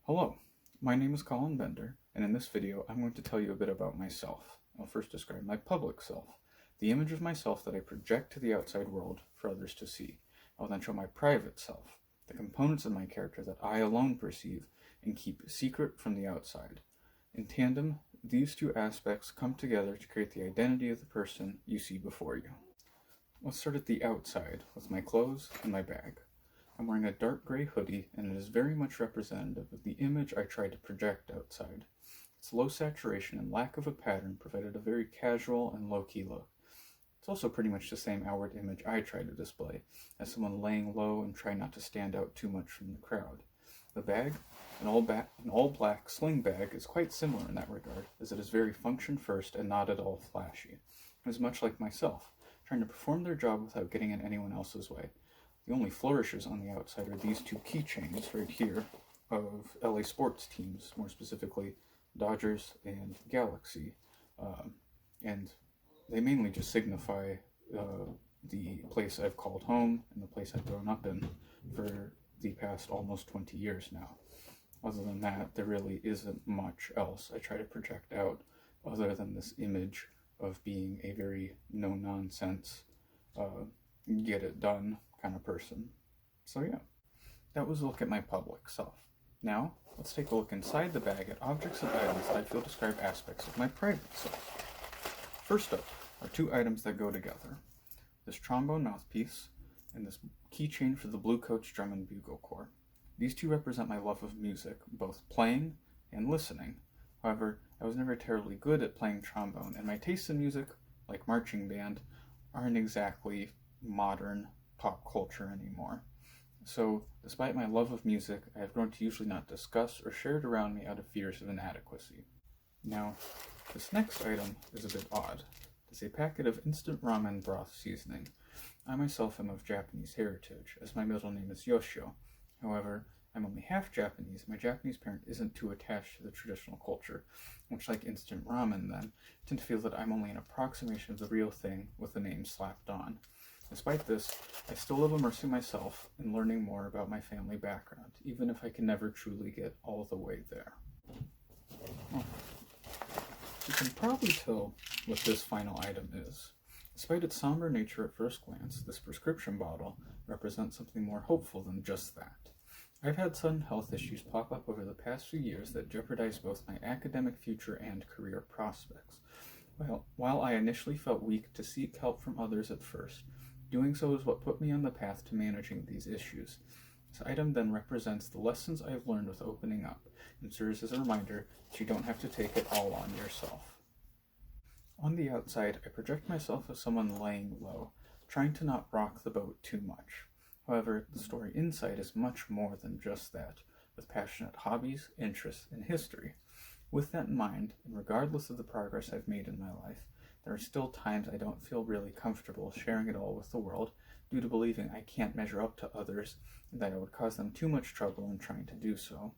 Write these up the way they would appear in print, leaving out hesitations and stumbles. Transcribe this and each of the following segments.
Hello, my name is Colin and in this video I'm going to tell you a bit about myself. I'll first describe my public self, the image of myself that I project to the outside world for others to see. I will then show my private self, the components of my character that I alone perceive and keep secret from the outside. In tandem, these two aspects come together to create the identity of the person you see before you. Let's start at the outside with my clothes and my bag. I'm wearing a dark gray hoodie, and it is very much representative of the image I tried to project outside. Its low saturation and lack of a pattern provided a very casual and low-key look. It's also pretty much the same outward image I try to display, as someone laying low and trying not to stand out too much from the crowd. The bag, an all-black sling bag, is quite similar in that regard, as it is very function-first and not at all flashy. It is much like myself, trying to perform their job without getting in anyone else's way. The only flourishes on the outside are these two keychains right here of LA sports teams, more specifically Dodgers and Galaxy. And they mainly just signify the place I've called home and the place I've grown up in for the past almost 20 years now. Other than that, there really isn't much else I try to project out other than this image of being a very no-nonsense, get-it-done kind of person. So yeah, that was a look at my public self. Now, let's take a look inside the bag at objects and items that I feel describe aspects of my private self. First up are two items that go together. This trombone mouthpiece and this keychain for the Blue Coach drum and bugle corps. These two represent my love of music, both playing and listening. However, I was never terribly good at playing trombone, and my tastes in music, like marching band, aren't exactly modern pop culture anymore. So, despite my love of music, I have grown to usually not discuss or share it around me out of fears of inadequacy. Now, this next item is a bit odd. It's a packet of instant ramen broth seasoning. I myself am of Japanese heritage, as my middle name is Yoshio. However, I'm only half Japanese, and my Japanese parent isn't too attached to the traditional culture. Much like instant ramen, then, I tend to feel that I'm only an approximation of the real thing with the name slapped on. Despite this, I still love immersing myself in learning more about my family background, even if I can never truly get all the way there. Well, you can probably tell what this final item is. Despite its somber nature at first glance, this prescription bottle represents something more hopeful than just that. I've had sudden health issues pop up over the past few years that jeopardize both my academic future and career prospects. While I initially felt weak to seek help from others at first, doing so is what put me on the path to managing these issues. This item then represents the lessons I've learned with opening up, and serves as a reminder that you don't have to take it all on yourself. On the outside, I project myself as someone laying low, trying to not rock the boat too much. However, the story inside is much more than just that, with passionate hobbies, interests, and history. With that in mind, and regardless of the progress I've made in my life, there are still times I don't feel really comfortable sharing it all with the world due to believing I can't measure up to others and that I would cause them too much trouble in trying to do so.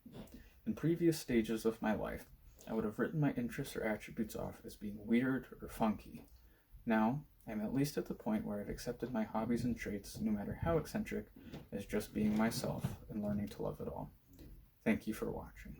In previous stages of my life, I would have written my interests or attributes off as being weird or funky. Now, I'm at least at the point where I've accepted my hobbies and traits, no matter how eccentric, as just being myself and learning to love it all. Thank you for watching.